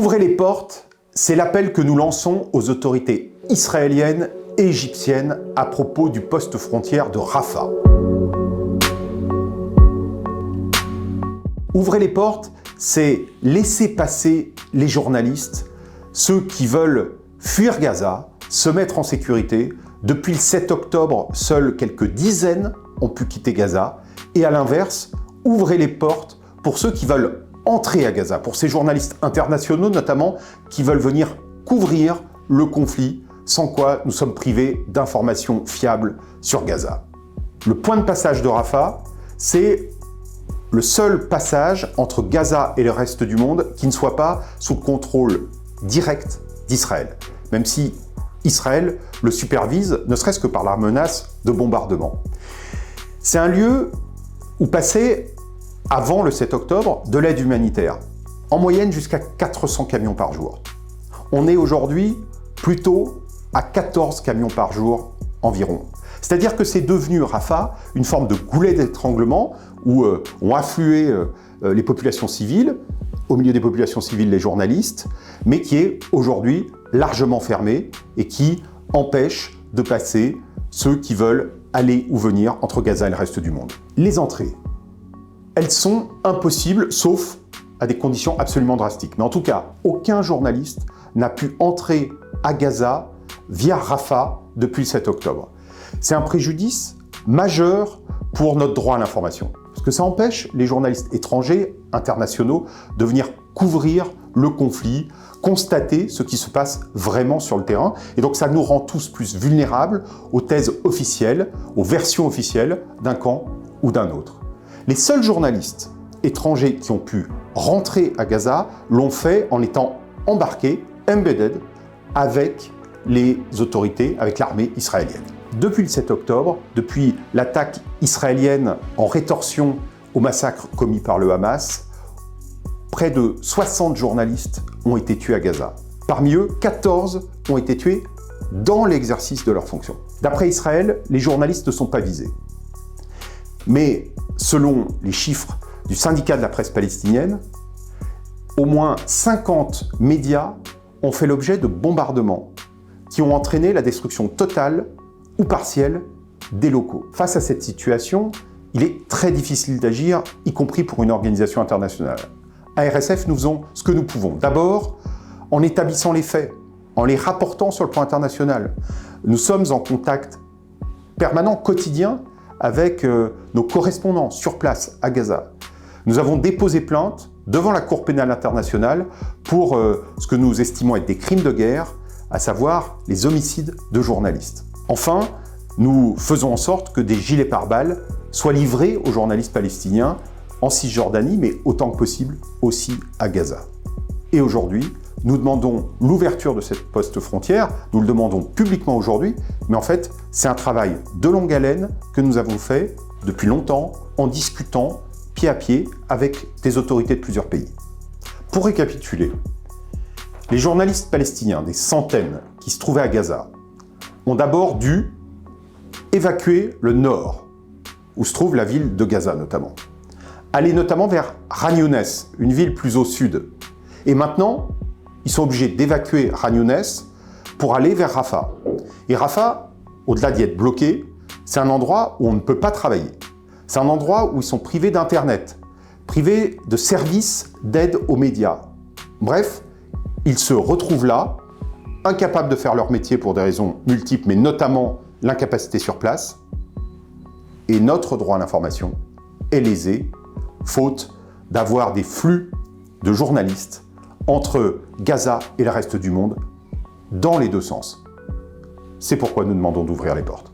Ouvrez les portes, c'est l'appel que nous lançons aux autorités israéliennes et égyptiennes à propos du poste frontière de Rafah. Ouvrez les portes, c'est laisser passer les journalistes, ceux qui veulent fuir Gaza, se mettre en sécurité. Depuis le 7 octobre, seuls quelques dizaines ont pu quitter Gaza. Et à l'inverse, ouvrez les portes pour ceux qui veulent entrer à Gaza, pour ces journalistes internationaux notamment, qui veulent venir couvrir le conflit, sans quoi nous sommes privés d'informations fiables sur Gaza. Le point de passage de Rafah, c'est le seul passage entre Gaza et le reste du monde qui ne soit pas sous le contrôle direct d'Israël, même si Israël le supervise, ne serait-ce que par la menace de bombardement. C'est un lieu où passait, avant le 7 octobre, de l'aide humanitaire, en moyenne jusqu'à 400 camions par jour. On est aujourd'hui plutôt à 14 camions par jour environ. C'est-à-dire que c'est devenu, Rafah, une forme de goulet d'étranglement où ont afflué les populations civiles, au milieu des populations civiles les journalistes, mais qui est aujourd'hui largement fermé et qui empêche de passer ceux qui veulent aller ou venir entre Gaza et le reste du monde. Les entrées, elles sont impossibles, sauf à des conditions absolument drastiques. Mais en tout cas, aucun journaliste n'a pu entrer à Gaza via Rafah depuis le 7 octobre. C'est un préjudice majeur pour notre droit à l'information. Parce que ça empêche les journalistes étrangers, internationaux, de venir couvrir le conflit, constater ce qui se passe vraiment sur le terrain. Et donc ça nous rend tous plus vulnérables aux thèses officielles, aux versions officielles d'un camp ou d'un autre. Les seuls journalistes étrangers qui ont pu rentrer à Gaza l'ont fait en étant embarqués, embedded, avec les autorités, avec l'armée israélienne. Depuis le 7 octobre, depuis l'attaque israélienne en rétorsion au massacre commis par le Hamas, près de 60 journalistes ont été tués à Gaza. Parmi eux, 14 ont été tués dans l'exercice de leurs fonctions. D'après Israël, les journalistes ne sont pas visés. Mais selon les chiffres du syndicat de la presse palestinienne, au moins 50 médias ont fait l'objet de bombardements qui ont entraîné la destruction totale ou partielle des locaux. Face à cette situation, il est très difficile d'agir, y compris pour une organisation internationale. À RSF, nous faisons ce que nous pouvons. D'abord, en établissant les faits, en les rapportant sur le plan international. Nous sommes en contact permanent, quotidien, avec nos correspondants sur place à Gaza. Nous avons déposé plainte devant la Cour pénale internationale pour ce que nous estimons être des crimes de guerre, à savoir les homicides de journalistes. Enfin, nous faisons en sorte que des gilets pare-balles soient livrés aux journalistes palestiniens en Cisjordanie, mais autant que possible aussi à Gaza. Et aujourd'hui, nous demandons l'ouverture de cette poste frontière, nous le demandons publiquement aujourd'hui, mais en fait, c'est un travail de longue haleine que nous avons fait depuis longtemps, en discutant pied à pied avec des autorités de plusieurs pays. Pour récapituler, les journalistes palestiniens, des centaines qui se trouvaient à Gaza, ont d'abord dû évacuer le nord, où se trouve la ville de Gaza notamment. Aller notamment vers Khan Younes, une ville plus au sud. Et maintenant, ils sont obligés d'évacuer Khan Younes pour aller vers Rafah. Et Rafah, au-delà d'y être bloqué, c'est un endroit où on ne peut pas travailler. C'est un endroit où ils sont privés d'Internet, privés de services d'aide aux médias. Bref, ils se retrouvent là, incapables de faire leur métier pour des raisons multiples, mais notamment l'incapacité sur place. Et notre droit à l'information est lésé, faute d'avoir des flux de journalistes entre Gaza et le reste du monde, dans les deux sens. C'est pourquoi nous demandons d'ouvrir les portes.